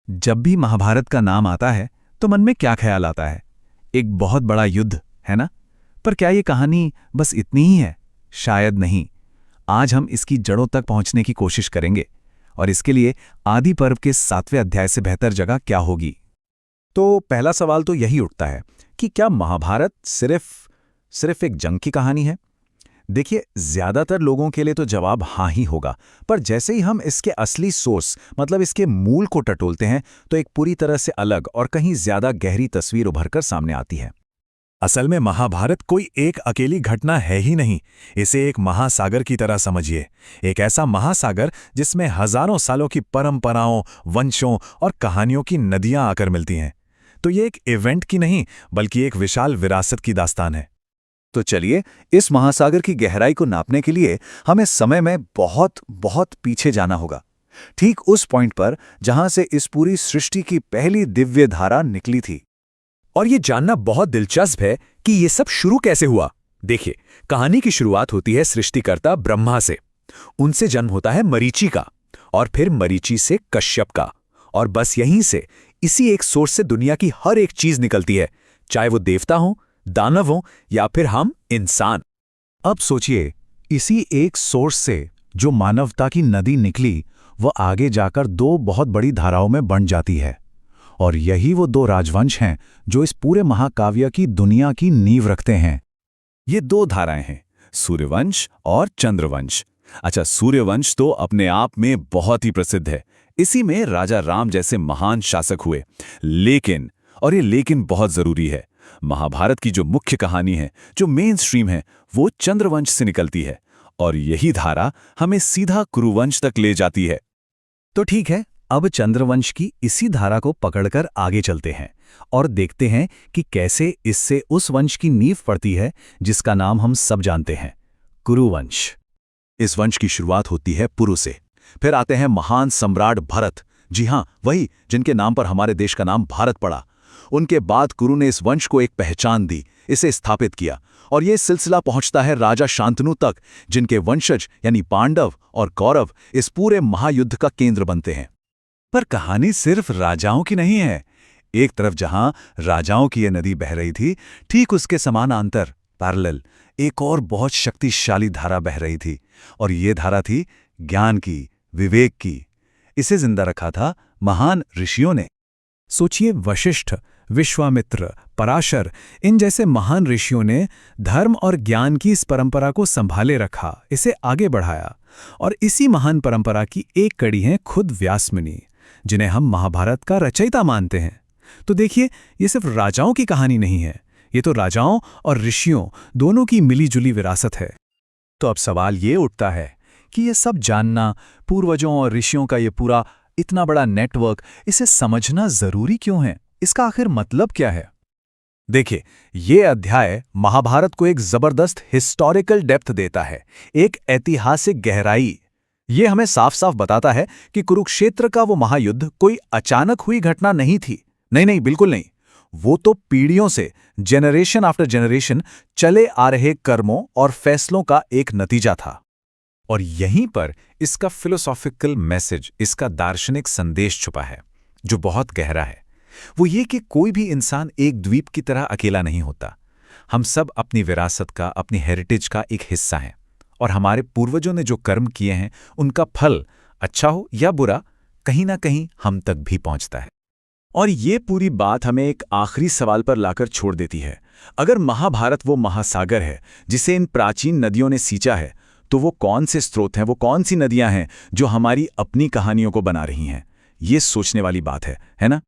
जब भी महाभारत का नाम आता है तो मन में क्या ख्याल आता है? एक बहुत बड़ा युद्ध, है ना? पर क्या ये कहानी बस इतनी ही है? शायद नहीं। आज हम इसकी जड़ों तक पहुंचने की कोशिश करेंगे और इसके लिए आदि पर्व के 7वें अध्याय से बेहतर जगह क्या होगी? तो पहला सवाल तो यही उठता है कि क्या महाभारत सिर्फ एक जंग की कहानी है? देखिए, ज्यादातर लोगों के लिए तो जवाब हाँ ही होगा, पर जैसे ही हम इसके असली सोर्स मतलब इसके मूल को टटोलते हैं तो एक पूरी तरह से अलग और कहीं ज्यादा गहरी तस्वीर उभरकर सामने आती है। असल में महाभारत कोई एक अकेली घटना है ही नहीं। इसे एक महासागर की तरह समझिए। एक ऐसा महासागर जिसमें हजारों सालों की परंपराओं, वंशों और कहानियों की नदियां आकर मिलती हैं। तो ये एक इवेंट की नहीं, बल्कि एक विशाल विरासत की दास्तान है। तो चलिए, इस महासागर की गहराई को नापने के लिए हमें समय में बहुत बहुत पीछे जाना होगा। ठीक उस पॉइंट पर जहां से इस पूरी सृष्टि की पहली दिव्य धारा निकली थी। और ये जानना बहुत दिलचस्प है कि ये सब शुरू कैसे हुआ। देखिए, कहानी की शुरुआत होती है सृष्टिकर्ता ब्रह्मा से। उनसे जन्म होता है मरीचि का, और फिर मरीचि से कश्यप का, और बस यहीं से, इसी एक सोर्स से दुनिया की हर एक चीज निकलती है, चाहे वो देवता हो, दानव हो या फिर हम इंसान। अब सोचिए, इसी एक सोर्स से जो मानवता की नदी निकली वह आगे जाकर दो बहुत बड़ी धाराओं में बंट जाती है। और यही वो दो राजवंश हैं जो इस पूरे महाकाव्य की दुनिया की नींव रखते हैं। ये दो धाराएं हैं, सूर्यवंश और चंद्रवंश। अच्छा, सूर्यवंश तो अपने आप में बहुत ही प्रसिद्ध है। इसी में राजा राम जैसे महान शासक हुए। लेकिन, और ये लेकिन बहुत जरूरी है, महाभारत की जो मुख्य कहानी है, जो मेन स्ट्रीम है, वो चंद्रवंश से निकलती है। और यही धारा हमें सीधा कुरुवंश तक ले जाती है। तो ठीक है, अब चंद्रवंश की इसी धारा को पकड़कर आगे चलते हैं और देखते हैं कि कैसे इससे उस वंश की नींव पड़ती है जिसका नाम हम सब जानते हैं, कुरुवंश। इस वंश की शुरुआत होती है पुरु से। फिर आते हैं महान सम्राट भरत। जी हां, वही जिनके नाम पर हमारे देश का नाम भारत पड़ा। उनके बाद कुरु ने इस वंश को एक पहचान दी, इसे स्थापित किया, और यह सिलसिला पहुंचता है राजा शांतनु तक, जिनके वंशज यानी पांडव और कौरव इस पूरे महायुद्ध का केंद्र बनते हैं। पर कहानी सिर्फ राजाओं की नहीं है। एक तरफ जहां राजाओं की यह नदी बह रही थी, ठीक उसके समानांतर पैरेलल एक और बहुत शक्तिशाली धारा बह रही थी, और ये धारा थी ज्ञान की, विवेक की। इसे जिंदा रखा था महान ऋषियों ने। सोचिए, वशिष्ठ, विश्वामित्र, पराशर, इन जैसे महान ऋषियों ने धर्म और ज्ञान की इस परंपरा को संभाले रखा, इसे आगे बढ़ाया। और इसी महान परंपरा की एक कड़ी है खुद व्यास मुनि, जिन्हें हम महाभारत का रचयिता मानते हैं। तो देखिए, ये सिर्फ राजाओं की कहानी नहीं है, ये तो राजाओं और ऋषियों दोनों की मिलीजुली विरासत है। तो अब सवाल ये उठता है कि ये सब जानना, पूर्वजों और ऋषियों का ये पूरा इतना बड़ा नेटवर्क, इसे समझना जरूरी क्यों है? इसका आखिर मतलब क्या है? देखिए, ये अध्याय महाभारत को एक जबरदस्त हिस्टोरिकल डेप्थ देता है, एक ऐतिहासिक गहराई। ये हमें साफ साफ बताता है कि कुरुक्षेत्र का वो महायुद्ध कोई अचानक हुई घटना नहीं थी। नहीं, बिल्कुल नहीं। वो तो पीढ़ियों से, जेनरेशन आफ्टर जेनरेशन चले आ रहे कर्मों और फैसलों का एक नतीजा था। और यहीं पर इसका फिलोसॉफिकल मैसेज, इसका दार्शनिक संदेश छुपा है, जो बहुत गहरा है। वो ये कि कोई भी इंसान एक द्वीप की तरह अकेला नहीं होता। हम सब अपनी विरासत का, अपनी हेरिटेज का एक हिस्सा हैं, और हमारे पूर्वजों ने जो कर्म किए हैं उनका फल, अच्छा हो या बुरा, कहीं ना कहीं हम तक भी पहुंचता है। और ये पूरी बात हमें एक आखिरी सवाल पर लाकर छोड़ देती है। अगर महाभारत वो महासागर है जिसे इन प्राचीन नदियों ने सींचा है, तो वो कौन से स्रोत हैं, वो कौन सी नदियां हैं जो हमारी अपनी कहानियों को बना रही हैं? ये सोचने वाली बात है ना?